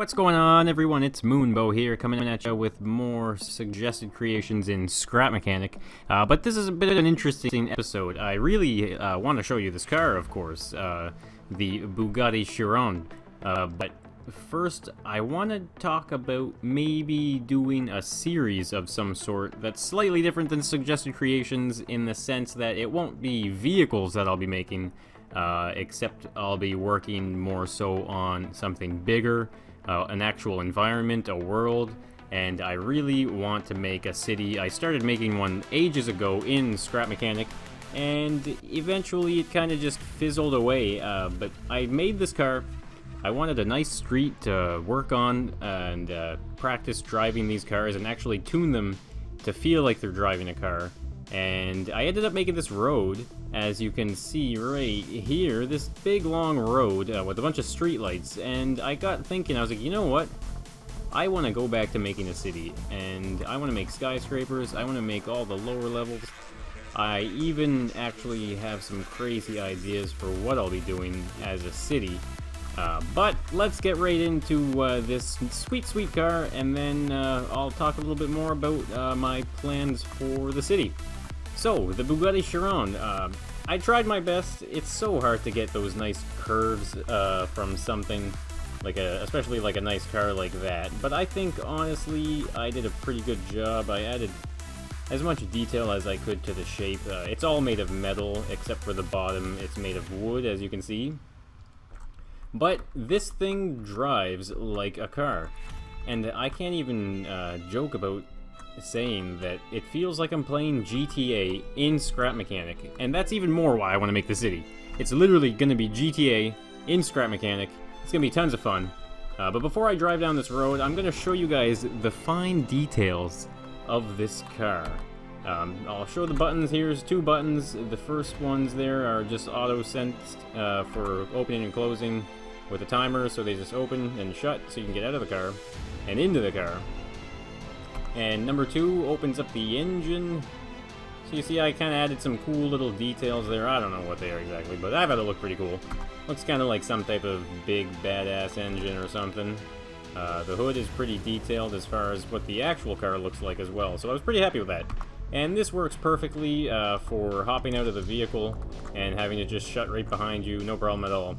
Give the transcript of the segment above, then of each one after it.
What's going on, everyone? It's Moonbow here, coming at you with more suggested creations in Scrap Mechanic. But this is a bit of an interesting episode. I really want to show you this car, of course, the Bugatti Chiron. But first, I want to talk about maybe doing a series of some sort that's slightly different than suggested creations in the sense that it won't be vehicles that I'll be making, except I'll be working more so on something bigger. An actual environment, a world, and I really want to make a city. I started making one ages ago in Scrap Mechanic, and eventually it kind of just fizzled away, but I made this car. I wanted a nice street to work on and practice driving these cars and actually tune them to feel like they're driving a car. And I ended up making this road, as you can see right here, this big long road with a bunch of streetlights. And I got thinking, I was like, you know what? I want to go back to making a city, and I want to make skyscrapers. I want to make all the lower levels. I even actually have some crazy ideas for what I'll be doing as a city. But let's get right into this sweet car, and then I'll talk a little bit more about my plans for the city. So, the Bugatti Chiron, I tried my best. It's so hard to get those nice curves from something, especially like a nice car like that. But I think, honestly, I did a pretty good job. I added as much detail as I could to the shape. It's all made of metal, except for the bottom. It's made of wood, as you can see. But this thing drives like a car. And I can't even joke about saying that it feels like I'm playing GTA in Scrap Mechanic, and that's even more why I want to make the city. It's literally going to be GTA in Scrap Mechanic. It's going to be tons of fun. But before I drive down this road, I'm going to show you guys the fine details of this car. I'll show the buttons. Here's two buttons. The first ones there are just auto-sensed for opening and closing with a timer, so they just open and shut so you can get out of the car and into the car. And number two opens up the engine. So you see I kind of added some cool little details there. I don't know what they are exactly, but I thought it looked pretty cool. Looks kind of like some type of big badass engine or something. The hood is pretty detailed as far as what the actual car looks like as well, so I was pretty happy with that. And this works perfectly for hopping out of the vehicle and having it just shut right behind you, no problem at all.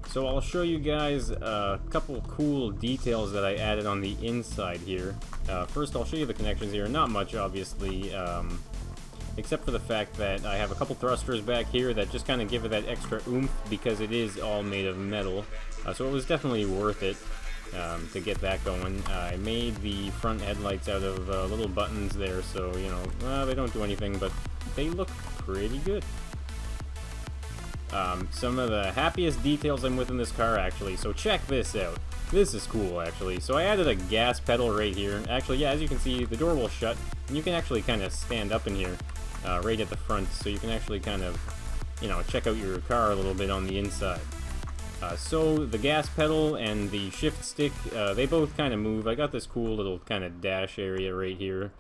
So I'll show you guys a couple cool details that I added on the inside here. First, I'll show you the connections here. Not much, obviously, except for the fact that I have a couple thrusters back here that just kind of give it that extra oomph because it is all made of metal. So it was definitely worth it to get that going. I made the front headlights out of little buttons there, so, you know, well, they don't do anything, but they look pretty good. Some of the happiest details I'm with in this car, actually, so check this out. This is cool, actually. So I added a gas pedal right here. Actually, yeah, as you can see, the door will shut, and you can actually kind of stand up in here, right at the front, so you can actually kind of, you know, check out your car a little bit on the inside. So the gas pedal and the shift stick, they both kind of move. I got this cool little kind of dash area right here,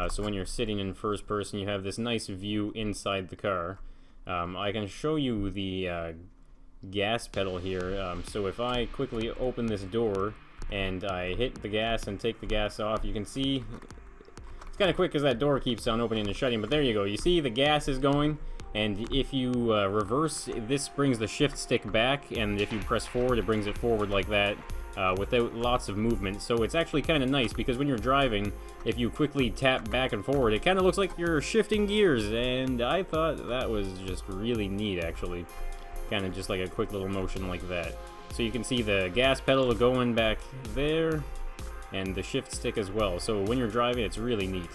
so when you're sitting in first person, you have this nice view inside the car. I can show you the gas pedal here. So if I quickly open this door and I hit the gas and take the gas off, you can see it's kind of quick because that door keeps on opening and shutting, but there you go. You see the gas is going, and if you reverse, this brings the shift stick back, and if you press forward, it brings it forward like that without lots of movement. So it's actually kind of nice because when you're driving, if you quickly tap back and forward, it kind of looks like you're shifting gears, and I thought that was just really neat, actually. Kind of just like a quick little motion like that. So you can see the gas pedal going back there, and the shift stick as well. So when you're driving, it's really neat.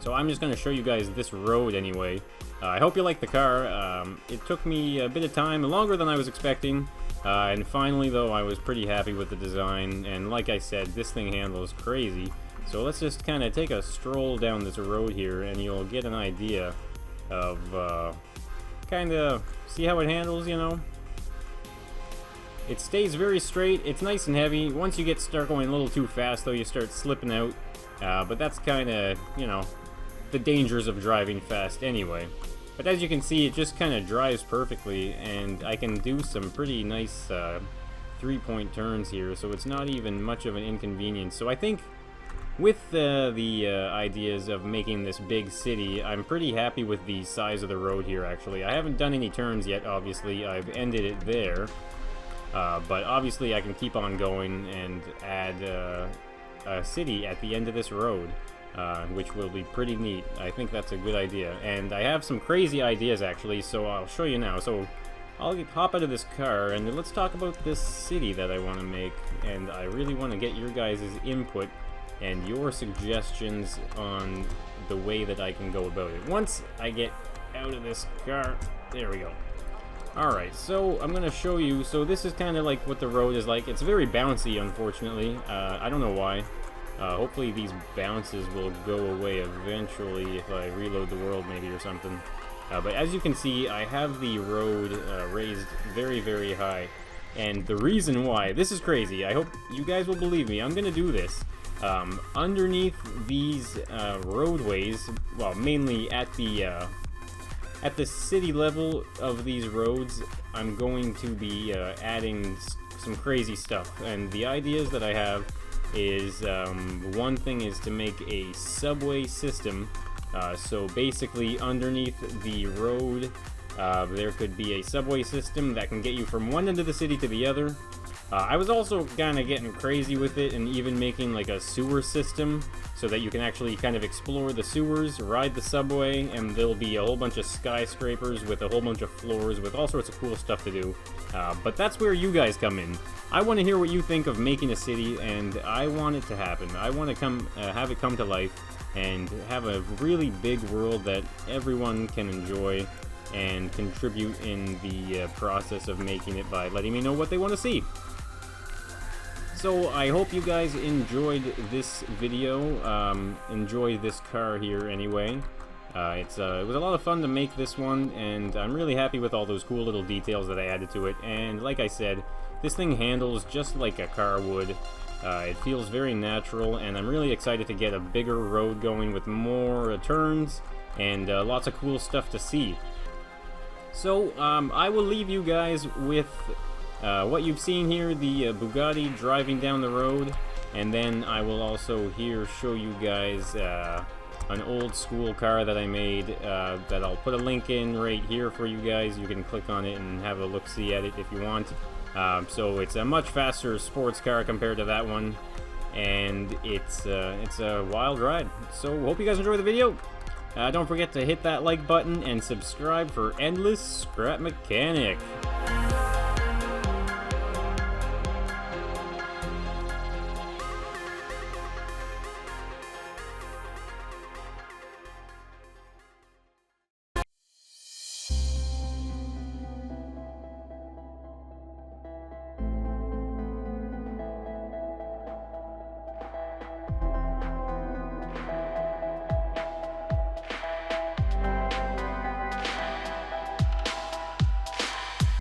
So I'm just going to show you guys this road anyway. I hope you like the car. It took me a bit of time, longer than I was expecting. And finally, though, I was pretty happy with the design. And like I said, this thing handles crazy. So let's just kind of take a stroll down this road here, and you'll get an idea of kind of see how it handles, you know. It stays very straight. It's nice and heavy. Once you start going a little too fast, though, you start slipping out. But that's kind of, you know, the dangers of driving fast anyway. But as you can see, it just kind of drives perfectly, and I can do some pretty nice 3-point turns here, so it's not even much of an inconvenience. So I think with the ideas of making this big city, I'm pretty happy with the size of the road here, actually. I haven't done any turns yet, obviously. I've ended it there. But obviously I can keep on going and add a city at the end of this road, which will be pretty neat. I think that's a good idea. And I have some crazy ideas, actually, so I'll show you now. So I'll hop out of this car, and let's talk about this city that I want to make. And I really want to get your guys' input and your suggestions on the way that I can go about it. Once I get out of this car, there we go. Alright, so I'm going to show you. So this is kind of like what the road is like. It's very bouncy, unfortunately. I don't know why. Hopefully these bounces will go away eventually if I reload the world maybe or something. But as you can see, I have the road raised very, very high. And the reason why, this is crazy. I hope you guys will believe me. I'm going to do this. Underneath these roadways, well, mainly at the city level of these roads, I'm going to be adding some crazy stuff. And the ideas that I have is, one thing is to make a subway system. So basically underneath the road, there could be a subway system that can get you from one end of the city to the other. I was also kind of getting crazy with it and even making like a sewer system so that you can actually kind of explore the sewers, ride the subway, and there'll be a whole bunch of skyscrapers with a whole bunch of floors with all sorts of cool stuff to do. But that's where you guys come in. I want to hear what you think of making a city, and I want it to happen. I want to have it come to life and have a really big world that everyone can enjoy and contribute in the process of making it by letting me know what they want to see. So I hope you guys enjoyed this video, enjoyed this car here anyway. It was a lot of fun to make this one, and I'm really happy with all those cool little details that I added to it. And like I said, this thing handles just like a car would. It feels very natural, and I'm really excited to get a bigger road going with more turns and lots of cool stuff to see. So I will leave you guys with what you've seen here, the Bugatti driving down the road, and then I will also here show you guys an old school car that I made that I'll put a link in right here for you guys. You can click on it and have a look-see at it if you want. So it's a much faster sports car compared to that one, and it's a wild ride. So hope you guys enjoy the video. Don't forget to hit that like button and subscribe for endless scrap mechanic.